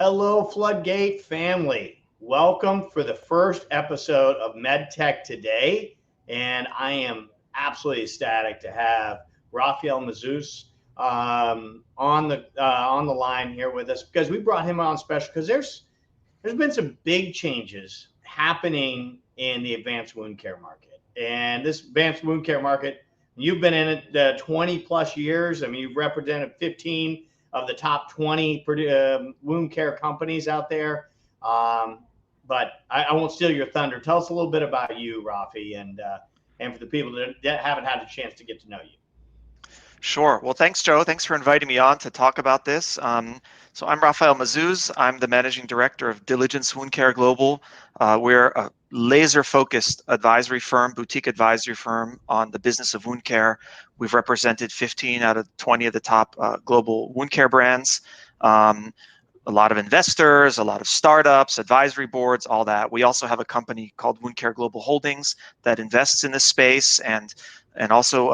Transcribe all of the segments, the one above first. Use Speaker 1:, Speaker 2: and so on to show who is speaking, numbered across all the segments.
Speaker 1: Hello, FloodGate family. Welcome for the first episode of MedTech Today. And I am absolutely ecstatic to have Rafael Mazouz on the line here with us, because we brought him on special because there's been some big changes happening in the advanced wound care market. And this advanced wound care market, you've been in it 20 plus years. I mean, you've represented 15 of the top 20 wound care companies out there. But I won't steal your thunder. Tell us a little bit about you, Rafi, and for the people that haven't had a chance to get to know you.
Speaker 2: Sure. Well, thanks, Joe. Thanks for inviting me on to talk about this. So I'm Rafael Mazouz. I'm the managing director of Diligence Wound Care Global. We're a laser-focused advisory firm, boutique advisory firm on the business of wound care. We've represented 15 out of 20 of the top global wound care brands. A lot of investors, a lot of startups, advisory boards, all that. We also have a company called Wound Care Global Holdings that invests in this space and also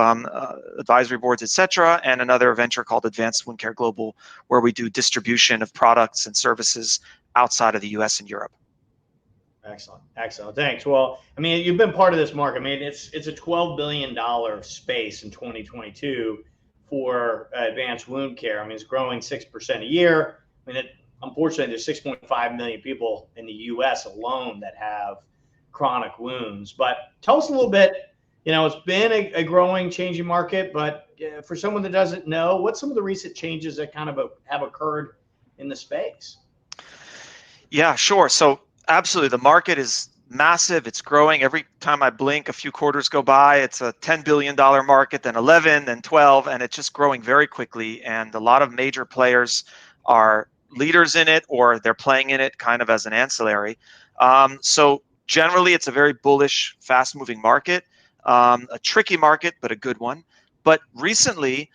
Speaker 2: advisory boards, etc., and another venture called Advanced Wound Care Global, where we do distribution of products and services outside of the U.S. and Europe.
Speaker 1: Excellent. Thanks. Well, I mean, you've been part of this market. I mean, it's a $12 billion space in 2022 for advanced wound care. I mean, it's growing 6% a year. I mean, unfortunately, there's 6.5 million people in the U.S. alone that have chronic wounds. But tell us a little bit. You know, it's been a growing, changing market, but for someone that doesn't know, what's some of the recent changes that kind of have occurred in the space?
Speaker 2: Yeah, sure. So absolutely, the market is massive. It's growing. Every time I blink, a few quarters go by. It's a $10 billion market, then 11, then 12, and it's just growing very quickly. And a lot of major players are leaders in it, or they're playing in it kind of as an ancillary. So generally, it's a very bullish, fast-moving market. A tricky market, but a good one. But recently,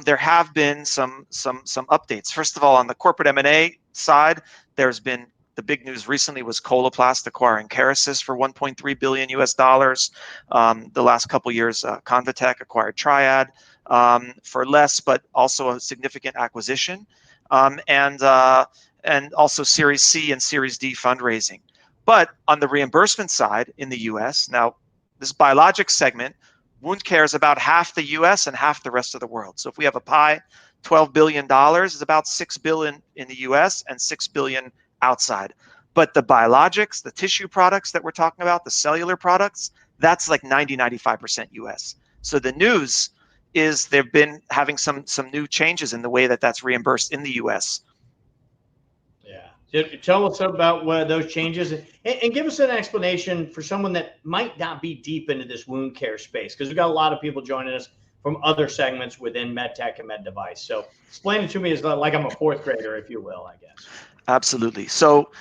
Speaker 2: there have been some updates. First of all, on the corporate M&A side, there's been the big news recently was Coloplast acquiring Kerecis for $1.3 billion US. The last couple years, Convatec acquired Triad for less, but also a significant acquisition, and also Series C and Series D fundraising. But on the reimbursement side in the US, now this biologic segment, wound care is about half the US and half the rest of the world. So if we have a pie, $12 billion is about $6 billion in the US and $6 billion outside. But the biologics, the tissue products that we're talking about, the cellular products, that's like 95% US. So the news is they've been having some new changes in the way that that's reimbursed in the US.
Speaker 1: Yeah. Tell us about those changes and give us an explanation for someone that might not be deep into this wound care space, because we've got a lot of people joining us from other segments within MedTech and Med Device. So explain it to me as like I'm a fourth grader, if you will, I guess.
Speaker 2: Absolutely. So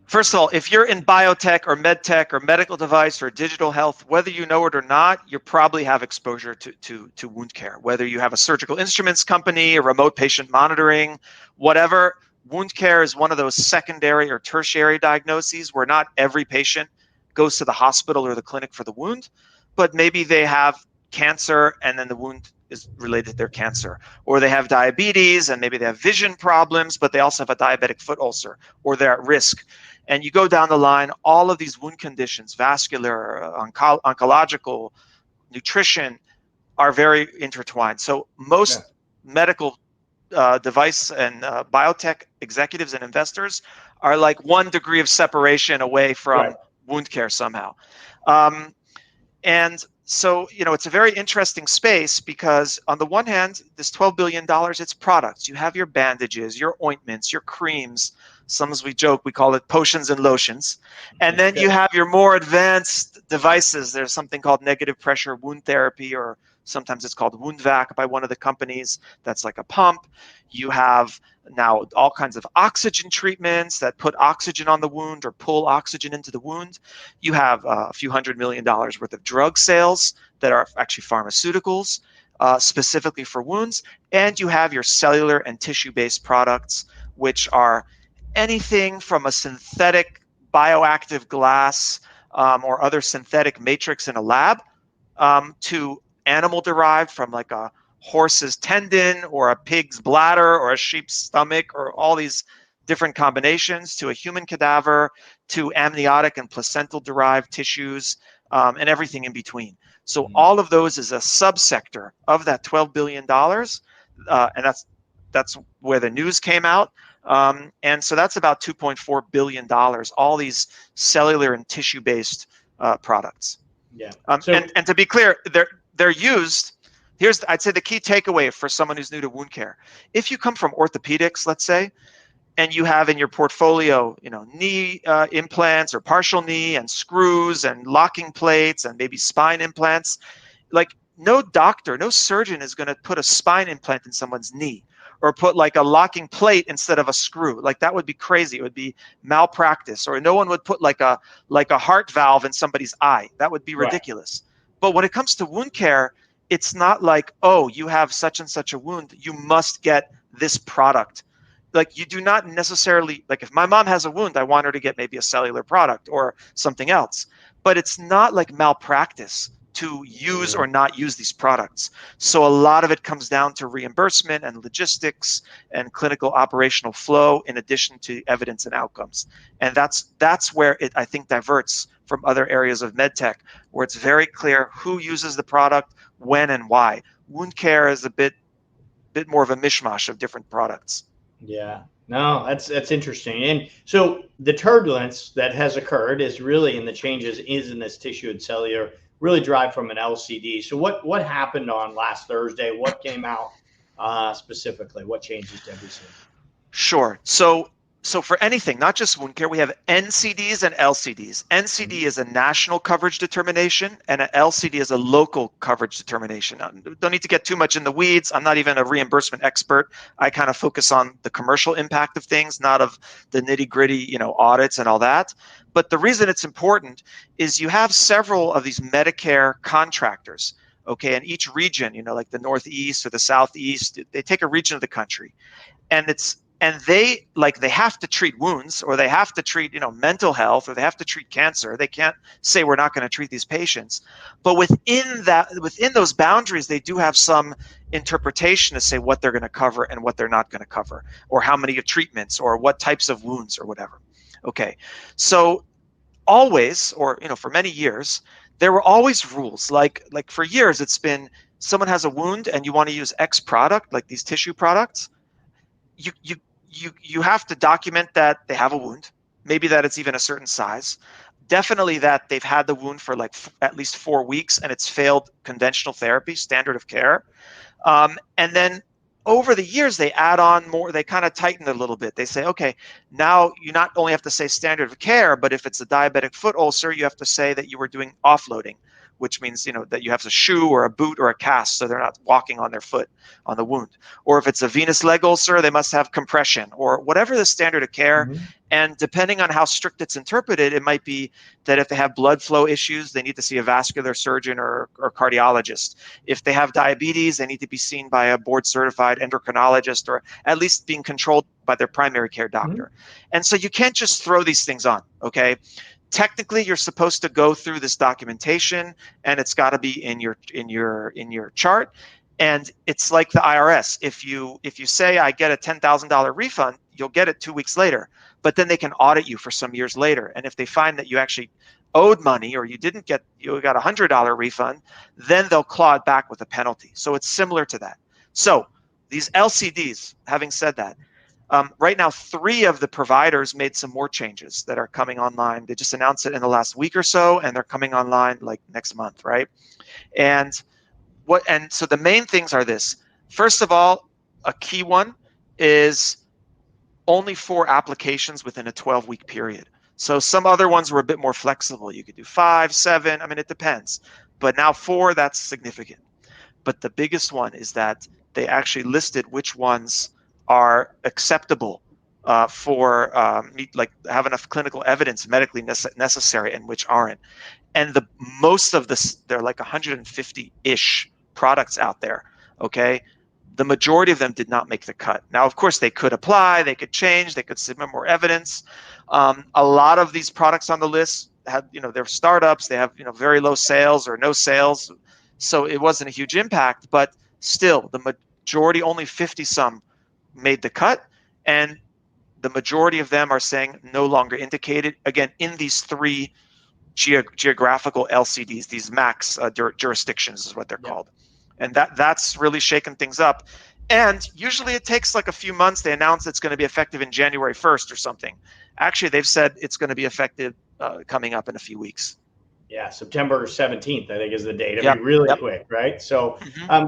Speaker 2: first of all, if you're in biotech or medtech or medical device or digital health, whether you know it or not, you probably have exposure to wound care. Whether you have a surgical instruments company, a remote patient monitoring, whatever, wound care is one of those secondary or tertiary diagnoses where not every patient goes to the hospital or the clinic for the wound, but maybe they have cancer and then the wound is related to their cancer, or they have diabetes and maybe they have vision problems, but they also have a diabetic foot ulcer, or they're at risk. And you go down the line, all of these wound conditions, vascular, oncological, nutrition, are very intertwined. So most medical device and biotech executives and investors are like 1 degree of separation away from wound care somehow. And so, you know, it's a very interesting space because on the one hand, this $12 billion, it's products. You have your bandages, your ointments, your creams. Some, as we joke, we call it potions and lotions. And then you have your more advanced devices. There's something called negative pressure wound therapy, or sometimes it's called wound vac by one of the companies. That's like a pump. You have now all kinds of oxygen treatments that put oxygen on the wound or pull oxygen into the wound. You have a few $100 million worth of drug sales that are actually pharmaceuticals specifically for wounds. And you have your cellular and tissue-based products, which are anything from a synthetic bioactive glass or other synthetic matrix in a lab to animal derived from like a horse's tendon or a pig's bladder or a sheep's stomach, or all these different combinations, to a human cadaver, to amniotic and placental derived tissues, and everything in between. So all of those is a subsector of that $12 billion. And that's where the news came out. And so that's about $2.4 billion, all these cellular and tissue-based products.
Speaker 1: Yeah.
Speaker 2: And to be clear, they're used. I'd say the key takeaway for someone who's new to wound care. If you come from orthopedics, let's say, and you have in your portfolio, knee implants or partial knee and screws and locking plates and maybe spine implants, like no doctor, no surgeon is going to put a spine implant in someone's knee or put like a locking plate instead of a screw. Like that would be crazy. It would be malpractice. Or no one would put like a heart valve in somebody's eye. That would be ridiculous. Right. But when it comes to wound care, it's not like, oh, you have such and such a wound, you must get this product. Like you do not necessarily, like if my mom has a wound, I want her to get maybe a cellular product or something else. But it's not like malpractice to use or not use these products. So a lot of it comes down to reimbursement and logistics and clinical operational flow in addition to evidence and outcomes. And that's where it, I think, diverts from other areas of medtech, where it's very clear who uses the product, when and why. Wound care is a bit more of a mishmash of different products.
Speaker 1: Yeah, no, that's interesting. And so the turbulence that has occurred is really, and the changes is in this tissue and cellular, really drive from an LCD. So what happened on last Thursday? What came out specifically? What changes did we see?
Speaker 2: Sure. So for anything, not just wound care, we have NCDs and LCDs. NCD is a national coverage determination, and an LCD is a local coverage determination. Don't need to get too much in the weeds. I'm not even a reimbursement expert. I kind of focus on the commercial impact of things, not of the nitty-gritty, audits and all that. But the reason it's important is you have several of these Medicare contractors. Okay, and each region, like the Northeast or the Southeast, they take a region of the country, and they have to treat wounds, or they have to treat mental health, or they have to treat cancer. They can't say we're not going to treat these patients. But within those boundaries, they do have some interpretation to say what they're going to cover and what they're not going to cover, or how many treatments, or what types of wounds, or whatever. Okay, so always, or for many years, there were always rules. Like for years, it's been someone has a wound and you want to use X product, like these tissue products. You have to document that they have a wound, maybe that it's even a certain size, definitely that they've had the wound for like at least 4 weeks and it's failed conventional therapy, standard of care. And then over the years, they add on more, they kind of tighten it a little bit. They say, okay, now you not only have to say standard of care, but if it's a diabetic foot ulcer, you have to say that you were doing offloading, which means that you have a shoe or a boot or a cast so they're not walking on their foot on the wound. Or if it's a venous leg ulcer, they must have compression, or whatever the standard of care. Mm-hmm. And depending on how strict it's interpreted, it might be that if they have blood flow issues, they need to see a vascular surgeon or cardiologist. If they have diabetes, they need to be seen by a board certified endocrinologist, or at least being controlled by their primary care doctor. Mm-hmm. And so you can't just throw these things on, okay? Technically, you're supposed to go through this documentation, and it's got to be in your chart. And it's like the IRS. If you say I get a $10,000 refund, you'll get it 2 weeks later. But then they can audit you for some years later. And if they find that you actually owed money, or you got a $100 refund, then they'll claw it back with a penalty. So it's similar to that. So these LCDs, having said that, right now, 3 of the providers made some more changes that are coming online. They just announced it in the last week or so, and they're coming online like next month, right? And so the main things are this. First of all, a key one is only 4 applications within a 12-week period. So some other ones were a bit more flexible. You could do 5, 7. I mean, it depends. But now 4, that's significant. But the biggest one is that they actually listed which ones are acceptable for have enough clinical evidence medically necessary, and which aren't. And most of this, there are like 150-ish products out there, okay? The majority of them did not make the cut. Now, of course, they could apply, they could change, they could submit more evidence. A lot of these products on the list had, they're startups, they have, very low sales or no sales. So it wasn't a huge impact, but still the majority, only 50 some, made the cut. And the majority of them are saying no longer indicated, again, in these three geographical LCDs, these max jurisdictions is what they're called. And that's really shaken things up. And usually it takes like a few months. They announce it's going to be effective in January 1st or something. Actually, they've said it's going to be effective coming up in a few weeks.
Speaker 1: Yeah, September 17th, I think, is the date. It'll
Speaker 2: Yep.
Speaker 1: be really
Speaker 2: Yep.
Speaker 1: quick, right? So,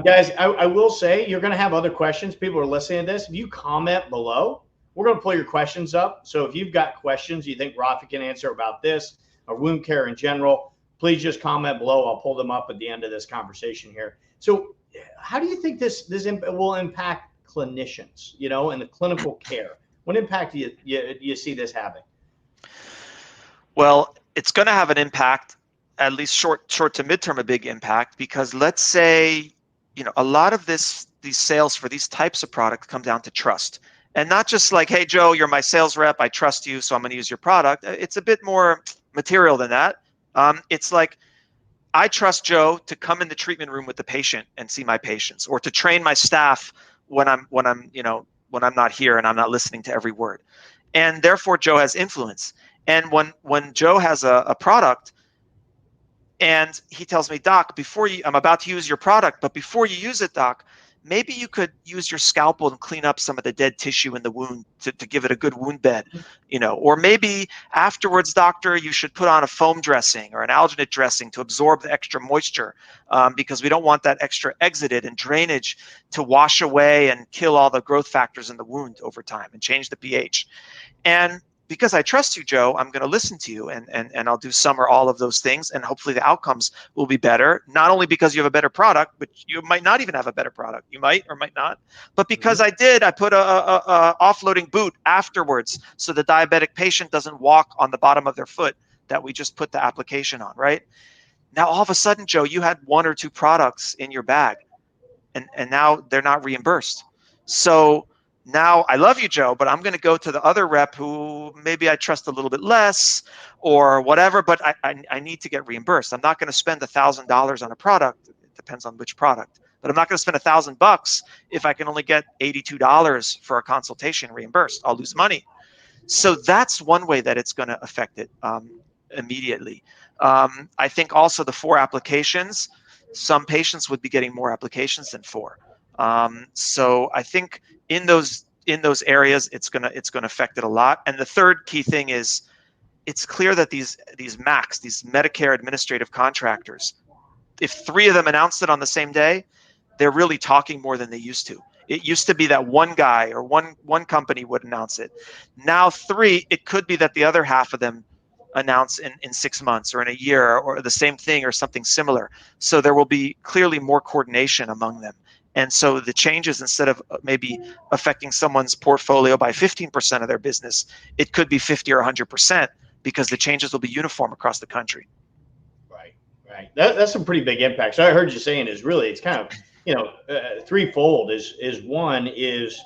Speaker 1: guys, I will say you're going to have other questions. People are listening to this. If you comment below, we're going to pull your questions up. So if you've got questions you think Rafi can answer about this or wound care in general, please just comment below. I'll pull them up at the end of this conversation here. So how do you think this will impact clinicians, you know, in the clinical care? What impact do you see this having?
Speaker 2: Well, it's going to have an impact, at least short to midterm, a big impact, because let's say, you know, a lot of these sales for these types of products come down to trust. And not just like, hey, Joe, you're my sales rep, I trust you, so I'm going to use your product. It's a bit more material than that. It's like, I trust Joe to come in the treatment room with the patient and see my patients, or to train my staff when I'm not here and I'm not listening to every word. And therefore, Joe has influence. And when Joe has a product and he tells me, Doc, I'm about to use your product, but before you use it, Doc, maybe you could use your scalpel and clean up some of the dead tissue in the wound to give it a good wound bed, you know, or maybe afterwards, doctor, you should put on a foam dressing or an alginate dressing to absorb the extra moisture, because we don't want that extra exudate and drainage to wash away and kill all the growth factors in the wound over time and change the pH. And because I trust you, Joe, I'm going to listen to you and I'll do some or all of those things. And hopefully the outcomes will be better, not only because you have a better product, but you might not even have a better product. You might or might not. But because I put a offloading boot afterwards so the diabetic patient doesn't walk on the bottom of their foot that we just put the application on, right? Now, all of a sudden, Joe, you had one or two products in your bag and now they're not reimbursed. So now I love you, Joe, but I'm going to go to the other rep who maybe I trust a little bit less or whatever, but I need to get reimbursed. I'm not going to spend $1,000 on a product. It depends on which product, but I'm not going to spend $1,000 if I can only get $82 for a consultation reimbursed. I'll lose money. So that's one way that it's going to affect it immediately. I think also the 4 applications, some patients would be getting more applications than 4. So I think in those areas, it's gonna affect it a lot. And the third key thing is, it's clear that these MACs, these Medicare administrative contractors, if 3 of them announced it on the same day, they're really talking more than they used to. It used to be that one guy or one company would announce it. Now 3, it could be that the other half of them announce in 6 months or in a year or the same thing or something similar. So there will be clearly more coordination among them. And so the changes, instead of maybe affecting someone's portfolio by 15% of their business, it could be 50 or 100% because the changes will be uniform across the country.
Speaker 1: Right. That's some pretty big impact. So I heard you saying is really, it's kind of, you know, threefold is one is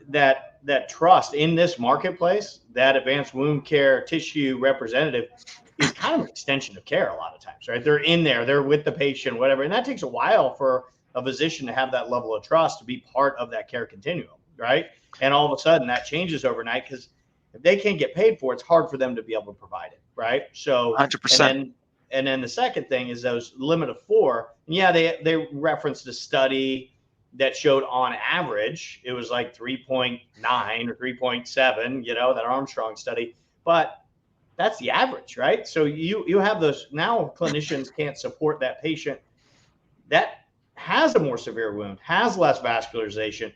Speaker 1: that trust in this marketplace, that advanced wound care tissue representative is kind of an extension of care a lot of times, right? They're in there, they're with the patient, whatever. And that takes a while for a physician to have that level of trust to be part of that care continuum, right? And all of a sudden that changes overnight because if they can't get paid for it, it's hard for them to be able to provide it, right? So
Speaker 2: 100%.
Speaker 1: And then the second thing is those limit of 4. And yeah, they referenced a study that showed on average it was like 3.9 or 3.7, you know, that Armstrong study, but that's the average, right? So you have those, now clinicians can't support that patient that has a more severe wound, has less vascularization,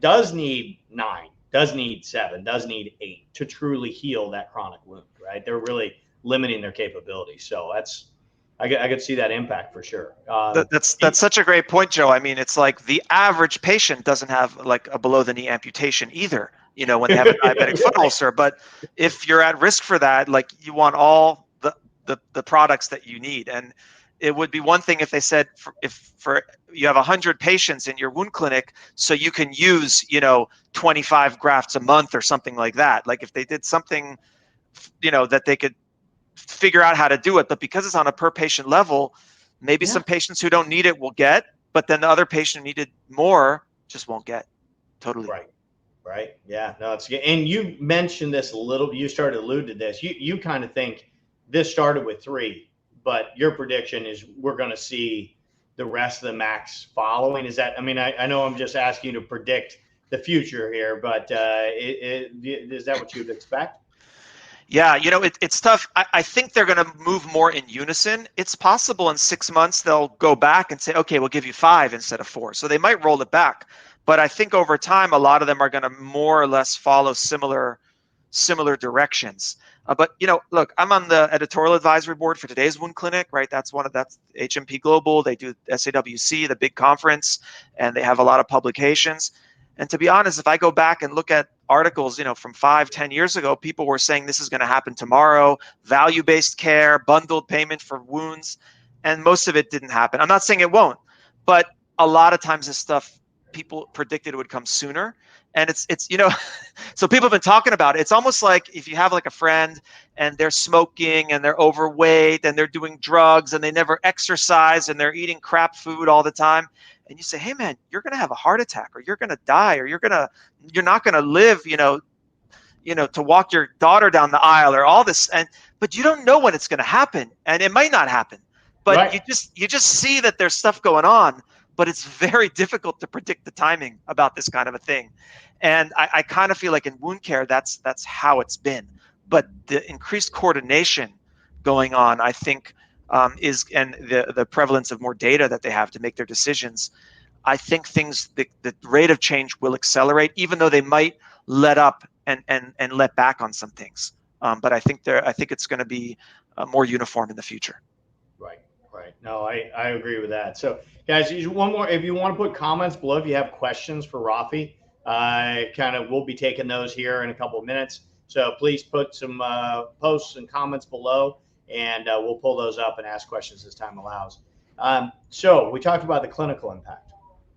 Speaker 1: does need 9, does need 7, does need 8 to truly heal that chronic wound, right? They're really limiting their capabilities. So I could see that impact for sure.
Speaker 2: That's such a great point, Joe. I mean, it's like the average patient doesn't have like a below the knee amputation either, you know, when they have a diabetic foot ulcer. But if you're at risk for that, like you want all the products that you need. And it would be one thing if they said if you have 100 patients in your wound clinic, so you can use, you know, 25 grafts a month or something like that. Like if they did something, you know, that they could figure out how to do it. But because it's on a per patient level, maybe some patients who don't need it will get, but then the other patient who needed more just won't get. Totally.
Speaker 1: Right. Yeah. No, it's good. And you mentioned this a little. You started to allude to this. You kind of think this started with 3, but your prediction is we're going to see the rest of the Macs following. Is that? I mean, I know I'm just asking you to predict the future here, but is that what you'd expect?
Speaker 2: Yeah, it's tough. I think they're going to move more in unison. It's possible in 6 months they'll go back and say, okay, we'll give you 5 instead of 4. So they might roll it back. But I think over time, a lot of them are going to more or less follow similar directions. But look, I'm on the editorial advisory board for today's wound clinic, right? That's HMP Global. They do SAWC, the big conference, and they have a lot of publications. And to be honest, if I go back and look at articles, from 5, 10 years ago, people were saying this is going to happen tomorrow, value-based care, bundled payment for wounds, and most of it didn't happen. I'm not saying it won't, but a lot of times this stuff people predicted it would come sooner. And it's so people have been talking about it. It's almost like if you have like a friend and they're smoking and they're overweight and they're doing drugs and they never exercise and they're eating crap food all the time. And you say, hey man, you're going to have a heart attack or you're going to die or you're not going to live, to walk your daughter down the aisle or all this. But you don't know when it's going to happen, and it might not happen. But
Speaker 1: Right.
Speaker 2: you just see that there's stuff going on, but it's very difficult to predict the timing about this kind of a thing. And I kind of feel like in wound care, that's how it's been. But the increased coordination going on, I think, and the prevalence of more data that they have to make their decisions, I think the rate of change will accelerate, even though they might let up and let back on some things. But I think it's going to be more uniform in the future.
Speaker 1: Right. Right. No, I agree with that. So, guys, one more. If you want to put comments below, if you have questions for Rafi, we'll be taking those here in a couple of minutes. So please put some posts and comments below, and we'll pull those up and ask questions as time allows. So we talked about the clinical impact,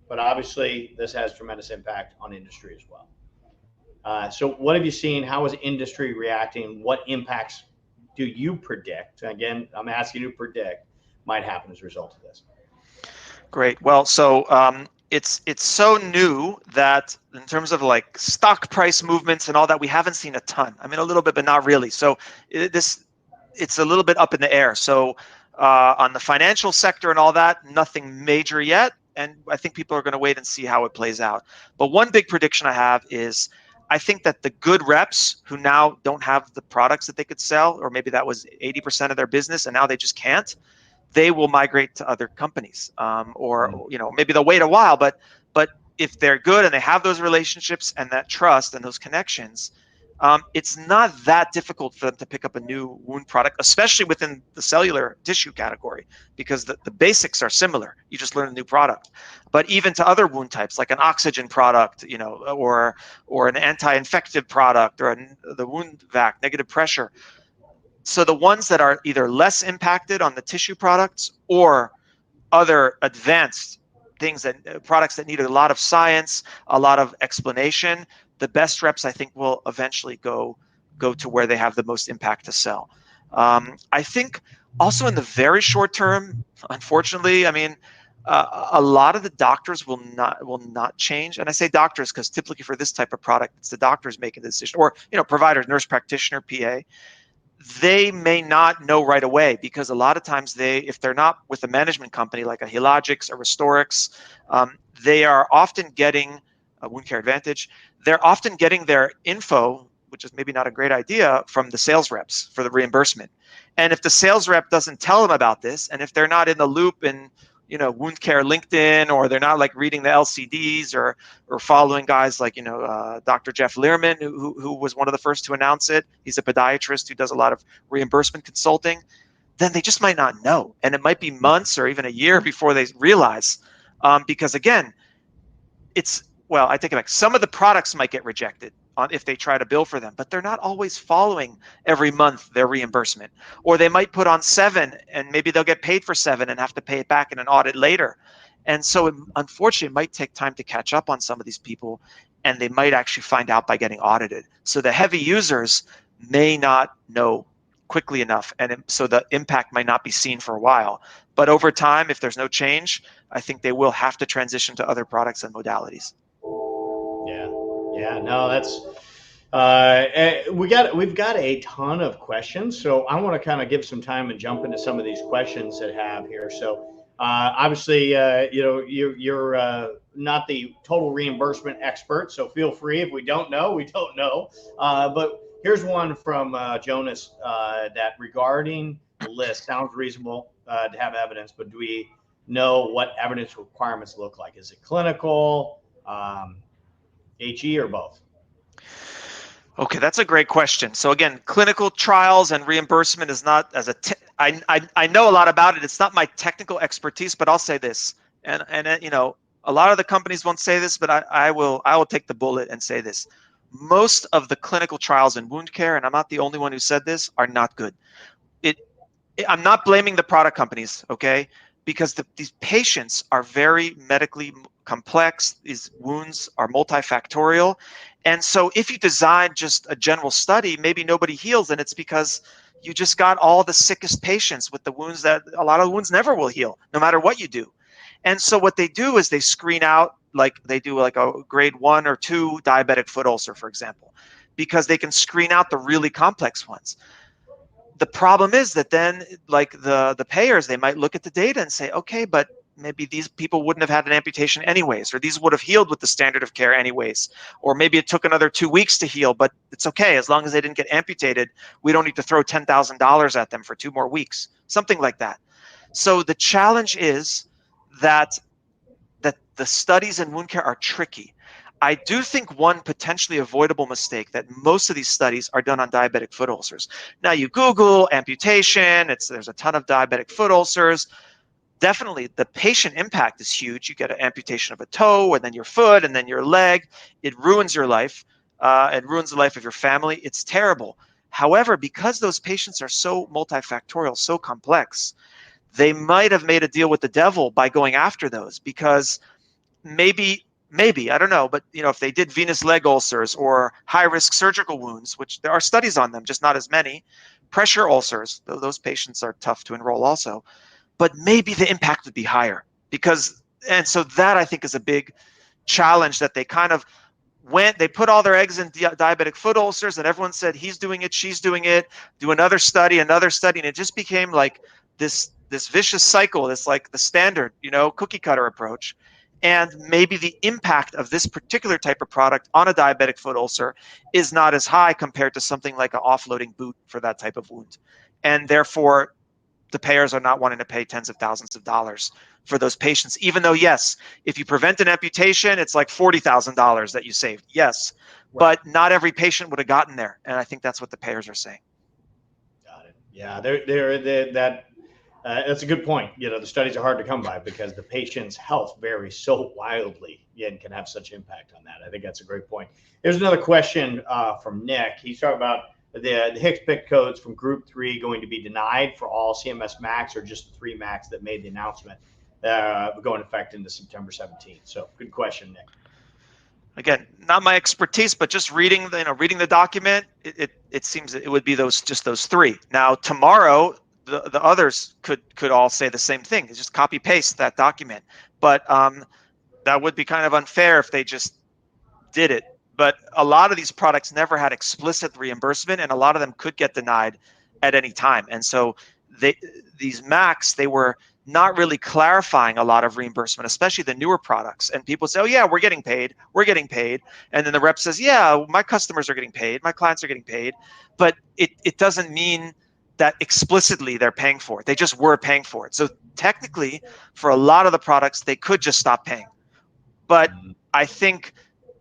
Speaker 1: but obviously this has tremendous impact on industry as well. So what have you seen? How is industry reacting? What impacts do you predict? Again, I'm asking you to predict might happen as a result of this.
Speaker 2: Great. Well, so it's so new that in terms of like stock price movements and all that, we haven't seen a ton. I mean, a little bit, but not really. So it's a little bit up in the air. So on the financial sector and all that, nothing major yet. And I think people are going to wait and see how it plays out. But one big prediction I have is I think that the good reps who now don't have the products that they could sell, or maybe that was 80% of their business and now they just can't, they will migrate to other companies, or maybe they'll wait a while. But if they're good and they have those relationships and that trust and those connections, it's not that difficult for them to pick up a new wound product, especially within the cellular tissue category, because the basics are similar. You just learn a new product. But even to other wound types, like an oxygen product, or an anti-infective product, or the wound vac, negative pressure. So the ones that are either less impacted on the tissue products or other advanced things, that products that need a lot of science, a lot of explanation, the best reps I think will eventually go to where they have the most impact to sell. I think also in the very short term, unfortunately, I mean, a lot of the doctors will not change. And I say doctors because typically for this type of product, it's the doctors making the decision, or providers, nurse practitioner, PA. They may not know right away, because a lot of times if they're not with a management company like a Helogix or Restorix, they are often getting a Wound Care Advantage. They're often getting their info, which is maybe not a great idea, from the sales reps for the reimbursement. And if the sales rep doesn't tell them about this, and if they're not in the loop in wound care LinkedIn, or they're not like reading the LCDs or following guys like Dr. Jeff Learman, who was one of the first to announce it. He's a podiatrist who does a lot of reimbursement consulting. Then they just might not know, and it might be months or even a year before they realize. Because again, I take it back. Some of the products might get rejected if they try to bill for them, but they're not always following every month their reimbursement. Or they might put on 7 and maybe they'll get paid for 7 and have to pay it back in an audit later. And so unfortunately, it might take time to catch up on some of these people, and they might actually find out by getting audited. So the heavy users may not know quickly enough, and so the impact might not be seen for a while. But over time, if there's no change, I think they will have to transition to other products and modalities.
Speaker 1: Yeah. Yeah, no, that's we've got a ton of questions, so I want to kind of give some time and jump into some of these questions that have here. So obviously, you're not the total reimbursement expert, so feel free. If we don't know, we don't know. But here's one from Jonas that regarding the list sounds reasonable to have evidence, but do we know what evidence requirements look like? Is it clinical, HE, or both?
Speaker 2: Okay, that's a great question. So again, clinical trials and reimbursement is not as I know a lot about it. It's not my technical expertise, but I'll say this, and a lot of the companies won't say this, but I will take the bullet and say this. Most of the clinical trials in wound care, and I'm not the only one who said this, are not good. I'm not blaming the product companies, okay? Because these patients are very medically complex. These wounds are multifactorial. And so if you design just a general study, maybe nobody heals, and it's because you just got all the sickest patients with the wounds that a lot of the wounds never will heal, no matter what you do. And so what they do is they screen out, like they do like a grade 1 or 2 diabetic foot ulcer, for example, because they can screen out the really complex ones. The problem is that then, like the payers, they might look at the data and say, okay, but maybe these people wouldn't have had an amputation anyways, or these would have healed with the standard of care anyways, or maybe it took another 2 weeks to heal, but it's okay as long as they didn't get amputated. We don't need to throw $10,000 at them for 2 more weeks, something like that. So the challenge is that the studies in wound care are tricky. I do think one potentially avoidable mistake that most of these studies are done on diabetic foot ulcers. Now you Google amputation, there's a ton of diabetic foot ulcers. Definitely the patient impact is huge. You get an amputation of a toe and then your foot and then your leg. It ruins your life. It ruins the life of your family. It's terrible. However, because those patients are so multifactorial, so complex, they might have made a deal with the devil by going after those, because maybe I don't know, but if they did venous leg ulcers or high risk surgical wounds, which there are studies on them, just not as many, pressure ulcers, though those patients are tough to enroll also, but maybe the impact would be higher. And so that, I think, is a big challenge, that they kind of they put all their eggs in diabetic foot ulcers, and everyone said, he's doing it, she's doing it, do another study, and it just became like this vicious cycle. It's like the standard, cookie cutter approach. And maybe the impact of this particular type of product on a diabetic foot ulcer is not as high compared to something like an offloading boot for that type of wound. And therefore, the payers are not wanting to pay tens of thousands of dollars for those patients, even though, yes, if you prevent an amputation, it's like $40,000 that you saved. Yes, right. But not every patient would have gotten there. And I think that's what the payers are saying.
Speaker 1: Got it. Yeah, that's a good point. The studies are hard to come by because the patient's health varies so wildly and can have such impact on that. I think that's a great point. Here's another question from Nick. He's talking about the HCPCS codes from Group 3 going to be denied for all CMS MACs, or just the 3 MACs that made the announcement going effect into September 17th. So good question, Nick.
Speaker 2: Again, not my expertise, but just reading the document, it seems that it would be those 3. Now tomorrow, the others could all say the same thing. It's just copy paste that document, but that would be kind of unfair if they just did it. But a lot of these products never had explicit reimbursement, and a lot of them could get denied at any time. And so these MACs, they were not really clarifying a lot of reimbursement, especially the newer products. And people say, oh yeah, we're getting paid. And then the rep says, yeah, my customers are getting paid. My clients are getting paid. But it doesn't mean that explicitly they're paying for it. They just were paying for it. So technically, for a lot of the products, they could just stop paying. But I think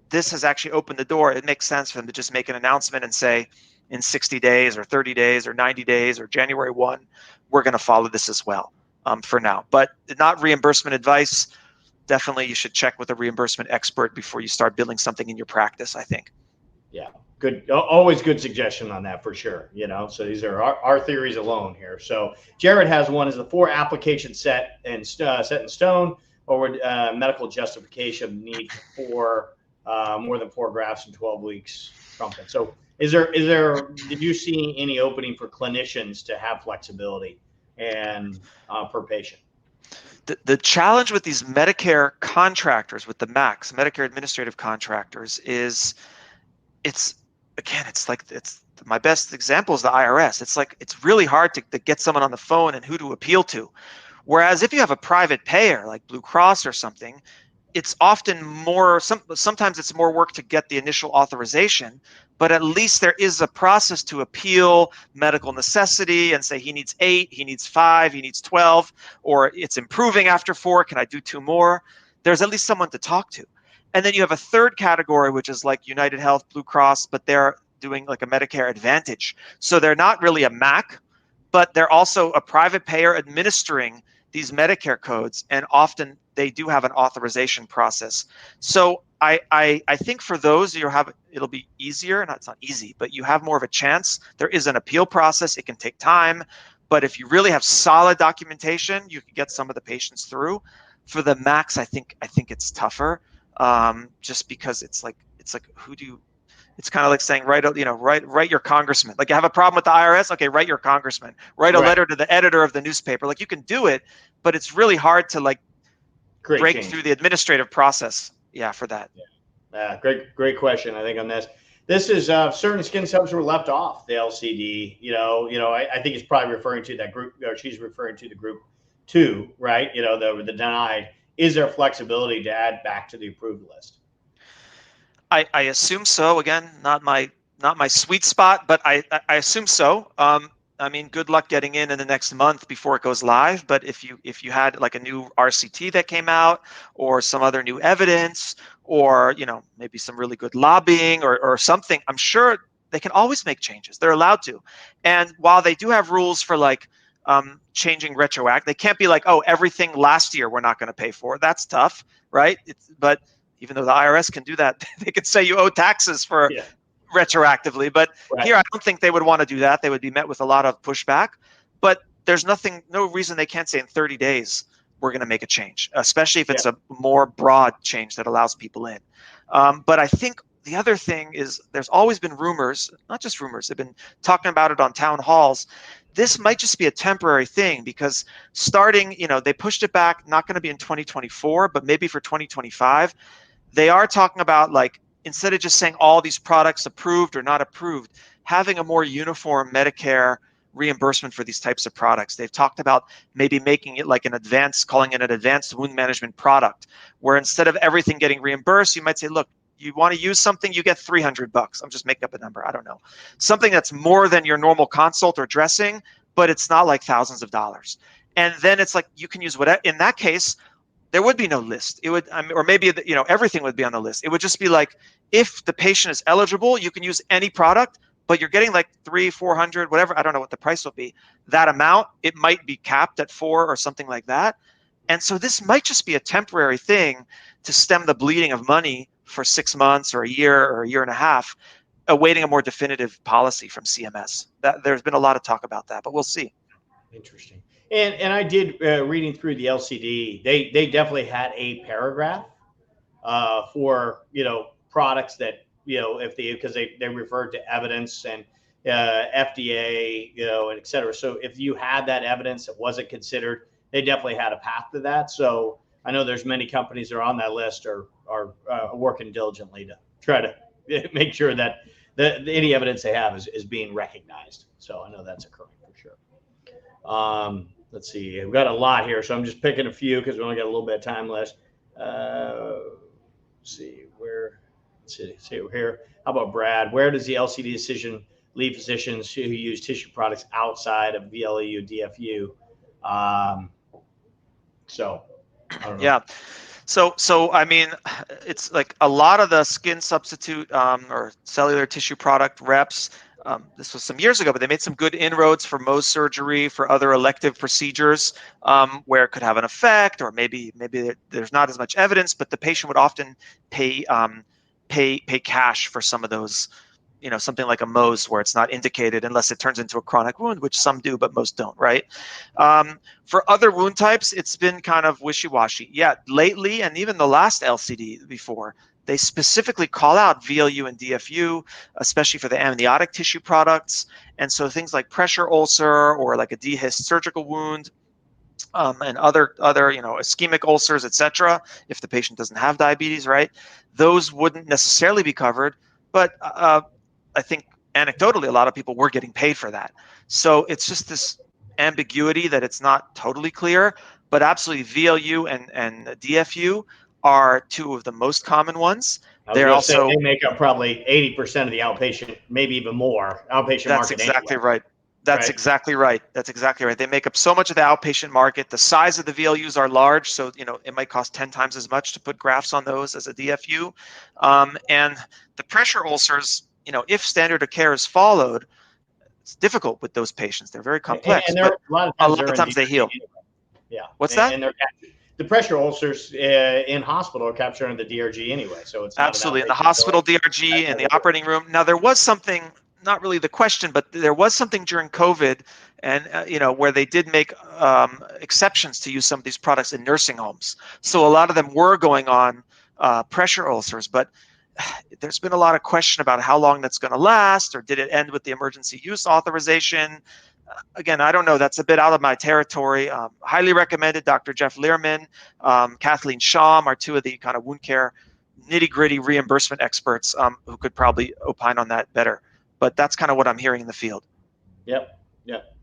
Speaker 2: this has actually opened the door. It makes sense for them to just make an announcement and say, in 60 days or 30 days or 90 days or January 1, we're going to follow this as well for now. But not reimbursement advice. Definitely you should check with a reimbursement expert before you start billing something in your practice, I think.
Speaker 1: Yeah, good. Always good suggestion on that for sure. So these are our theories alone here. So Jared has one: is the 4 application set in stone, or would medical justification need for more than 4 grafts in 12 weeks trumpet? So did you see any opening for clinicians to have flexibility and per patient?
Speaker 2: The challenge with these Medicare contractors, with the MACs, Medicare administrative contractors, is it's my best example is the IRS. It's like it's really hard to get someone on the phone and who to appeal to. Whereas if you have a private payer like Blue Cross or something, it's often sometimes it's more work to get the initial authorization, but at least there is a process to appeal medical necessity and say he needs 8, he needs 5, he needs 12, or it's improving after 4, can I do 2 more? There's at least someone to talk to. And then you have a third category, which is like United Health, Blue Cross, but they're doing like a Medicare Advantage. So they're not really a MAC, but they're also a private payer administering these Medicare codes, and often they do have an authorization process. So I think for those it'll be easier. It's not easy, but you have more of a chance. There is an appeal process. It can take time, but if you really have solid documentation, you can get some of the patients through. For the MACs, I think it's tougher, just because it's like who do you? It's kind of like saying write your congressman. Like, you have a problem with the IRS, okay, write your congressman. Write a letter to the editor of the newspaper. Like, you can do it, but it's really hard to like break through the administrative process. Yeah, for that.
Speaker 1: Yeah. Great question. I think on this is certain skin subs were left off the LCD. I think he's probably referring to that group, or she's referring to the group 2, right? The denied. Is there flexibility to add back to the approved list?
Speaker 2: I assume so. Again, not my sweet spot, but I assume so. I mean, good luck getting in the next month before it goes live. But if you had like a new RCT that came out, or some other new evidence, or maybe some really good lobbying or something, I'm sure they can always make changes. They're allowed to. And while they do have rules for like changing retroact, they can't be like, oh, everything last year we're not going to pay for. That's tough, right? But even though the IRS can do that, they could say you owe taxes for retroactively. But here, I don't think they would want to do that. They would be met with a lot of pushback. But there's no reason they can't say in 30 days, we're going to make a change, especially if it's a more broad change that allows people in. But I think the other thing is there's always been rumors, not just rumors, they've been talking about it on town halls. This might just be a temporary thing, because starting, they pushed it back, not going to be in 2024, but maybe for 2025. They are talking about, like, instead of just saying all these products approved or not approved, having a more uniform Medicare reimbursement for these types of products. They've talked about maybe making it like calling it an advanced wound management product, where instead of everything getting reimbursed, you might say, look, you want to use something, you get $300. I'm just making up a number. I don't know. Something that's more than your normal consult or dressing, but it's not like thousands of dollars. And then it's like, you can use whatever. In that case, there would be no list. It would, or maybe everything would be on the list. It would just be like, if the patient is eligible, you can use any product, but you're getting like $300-$400, whatever. I don't know what the price will be. That amount, it might be capped at 4 or something like that. And so this might just be a temporary thing to stem the bleeding of money for 6 months or a year and a half, awaiting a more definitive policy from CMS. There's been a lot of talk about that, but we'll see.
Speaker 1: Interesting. And I did reading through the LCD. They definitely had a paragraph for products that because they referred to evidence and FDA and et cetera. So if you had that evidence that wasn't considered, they definitely had a path to that. So I know there's many companies that are on that list are working diligently to try to make sure that any evidence they have is being recognized. So I know that's occurring for sure. Let's see. We've got a lot here, so I'm just picking a few because we only got a little bit of time left. Let's see where. Let's see here. How about Brad? Where does the LCD decision leave physicians who use tissue products outside of VLU, DFU? So I don't know.
Speaker 2: Yeah. So I mean, it's like a lot of the skin substitute or cellular tissue product reps. This was some years ago, but they made some good inroads for Mohs surgery, for other elective procedures where it could have an effect, or maybe there's not as much evidence, but the patient would often pay cash for some of those, something like a Mohs where it's not indicated unless it turns into a chronic wound, which some do, but most don't, right? For other wound types, it's been kind of wishy-washy. Yeah, lately, and even the last LCD before, they specifically call out VLU and DFU, especially for the amniotic tissue products. And so things like pressure ulcer or like a dehisced surgical wound, and other ischemic ulcers, etc. If the patient doesn't have diabetes, right, those wouldn't necessarily be covered. But I think anecdotally, a lot of people were getting paid for that. So it's just this ambiguity that it's not totally clear. But absolutely, VLU and DFU are two of the most common ones.
Speaker 1: I was
Speaker 2: They're
Speaker 1: going to say
Speaker 2: also
Speaker 1: they make up probably 80% of the outpatient, maybe even more, outpatient
Speaker 2: That's
Speaker 1: market
Speaker 2: exactly
Speaker 1: anyway,
Speaker 2: right. That's
Speaker 1: right?
Speaker 2: exactly right. That's exactly right. They make up so much of the outpatient market. The size of the VLUs are large, so it might cost 10 times as much to put grafts on those as a DFU. And the pressure ulcers, if standard of care is followed, it's difficult with those patients. They're very complex,
Speaker 1: And they're
Speaker 2: but
Speaker 1: a lot of
Speaker 2: a
Speaker 1: times
Speaker 2: lot
Speaker 1: they're
Speaker 2: of
Speaker 1: in
Speaker 2: times they
Speaker 1: DRG
Speaker 2: heal.
Speaker 1: anyway. Yeah,
Speaker 2: What's that?
Speaker 1: and they're the pressure ulcers in hospital are captured under the DRG anyway, so it's not an
Speaker 2: Absolutely. In the
Speaker 1: outpatient
Speaker 2: hospital
Speaker 1: billing.
Speaker 2: DRG, in the operating room. Now, there was something, not really the question, but there was something during COVID, and where they did make exceptions to use some of these products in nursing homes. So a lot of them were going on pressure ulcers, but there's been a lot of question about how long that's going to last, or did it end with the emergency use authorization? Again, I don't know. That's a bit out of my territory. Highly recommended. Dr. Jeff Learman, Kathleen Shawm are two of the kind of wound care nitty-gritty reimbursement experts who could probably opine on that better. But that's kind of what I'm hearing in the field.
Speaker 1: Yep.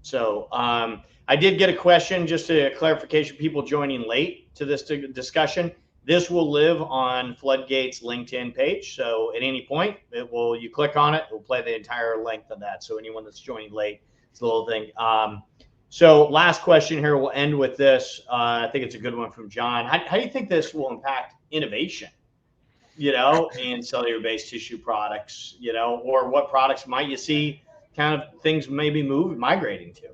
Speaker 1: So I did get a question, just a clarification, people joining late to this discussion. This will live on FloodGate's LinkedIn page. So at any point, you click on it, it will play the entire length of that. So anyone that's joining late, it's a little thing. So last question here, we'll end with this. I think it's a good one from John. How do you think this will impact innovation, in cellular-based tissue products, or what products might you see kind of things maybe migrating to?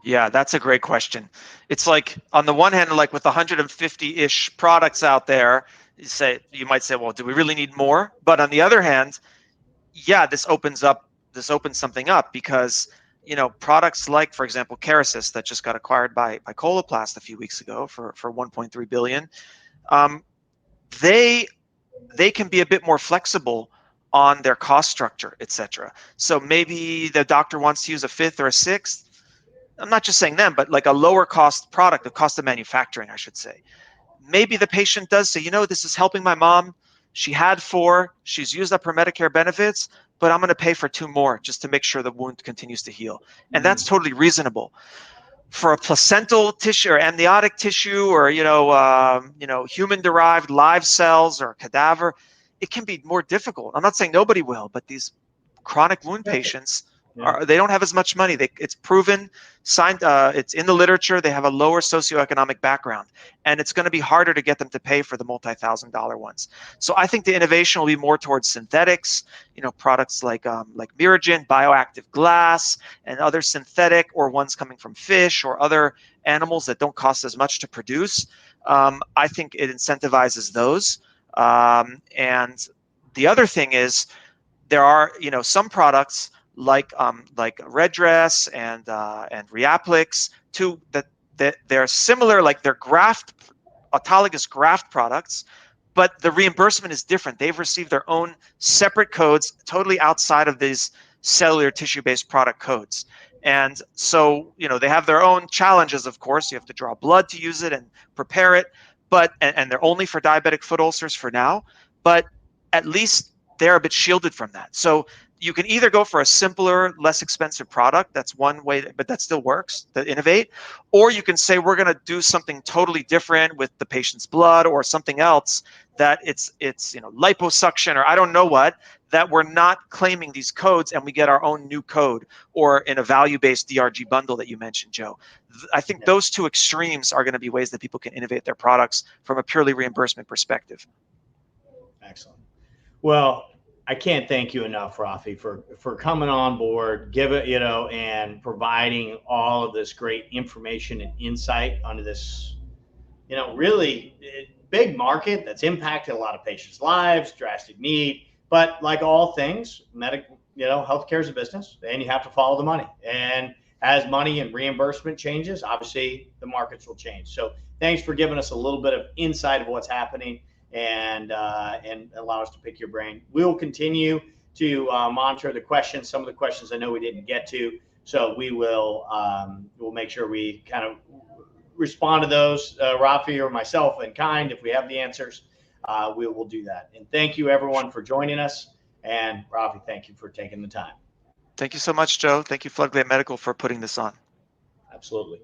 Speaker 2: Yeah, that's a great question. It's like, on the one hand, like with 150-ish products out there, you might say, well, do we really need more? But on the other hand, yeah, this opens something up, because products like, for example, Kerecis, that just got acquired by Coloplast a few weeks ago for 1.3 billion. They can be a bit more flexible on their cost structure, etc. So maybe the doctor wants to use a fifth or a sixth. I'm not just saying them, but like a lower cost product, the cost of manufacturing, I should say. Maybe the patient does say, this is helping my mom. She had 4, she's used up her Medicare benefits, but I'm going to pay for 2 more just to make sure the wound continues to heal. And that's totally reasonable. For a placental tissue or amniotic tissue, or human-derived live cells or cadaver, it can be more difficult. I'm not saying nobody will, but these chronic wound patients, they don't have as much money. It's proven, signed, it's in the literature. They have a lower socioeconomic background, and it's going to be harder to get them to pay for the multi-$1,000 ones. So I think the innovation will be more towards synthetics, products like Miragen, bioactive glass, and other synthetic, or ones coming from fish or other animals that don't cost as much to produce. I think it incentivizes those. And the other thing is, there are some products like Redress and Reaplix too, that they're similar, like they're autologous graft products, but the reimbursement is different. They've received their own separate codes, totally outside of these cellular tissue-based product codes. And so they have their own challenges. Of course, you have to draw blood to use it and prepare it, and they're only for diabetic foot ulcers for now. But at least they're a bit shielded from that. So you can either go for a simpler, less expensive product. That's one way, but that still works to innovate. Or you can say, we're going to do something totally different with the patient's blood or something else, that it's liposuction or I don't know what, that we're not claiming these codes, and we get our own new code, or in a value-based DRG bundle that you mentioned, Joe. I think those two extremes are going to be ways that people can innovate their products from a purely reimbursement perspective.
Speaker 1: Excellent. Well, I can't thank you enough, Rafi, for coming on board, and providing all of this great information and insight onto this, really big market that's impacted a lot of patients' lives, drastic need. But like all things, healthcare is a business, and you have to follow the money. And as money and reimbursement changes, obviously the markets will change. So thanks for giving us a little bit of insight of what's happening, and allow us to pick your brain. We'll continue to monitor the questions. Some of the questions I know we didn't get to, so we'll make sure we kind of respond to those, Rafi or myself, in kind. If we have the answers, we will do that. And thank you, everyone, for joining us. And Rafi, thank you for taking the time.
Speaker 2: Thank you so much, Joe. Thank you, FloodGate Medical, for putting this on.
Speaker 1: Absolutely.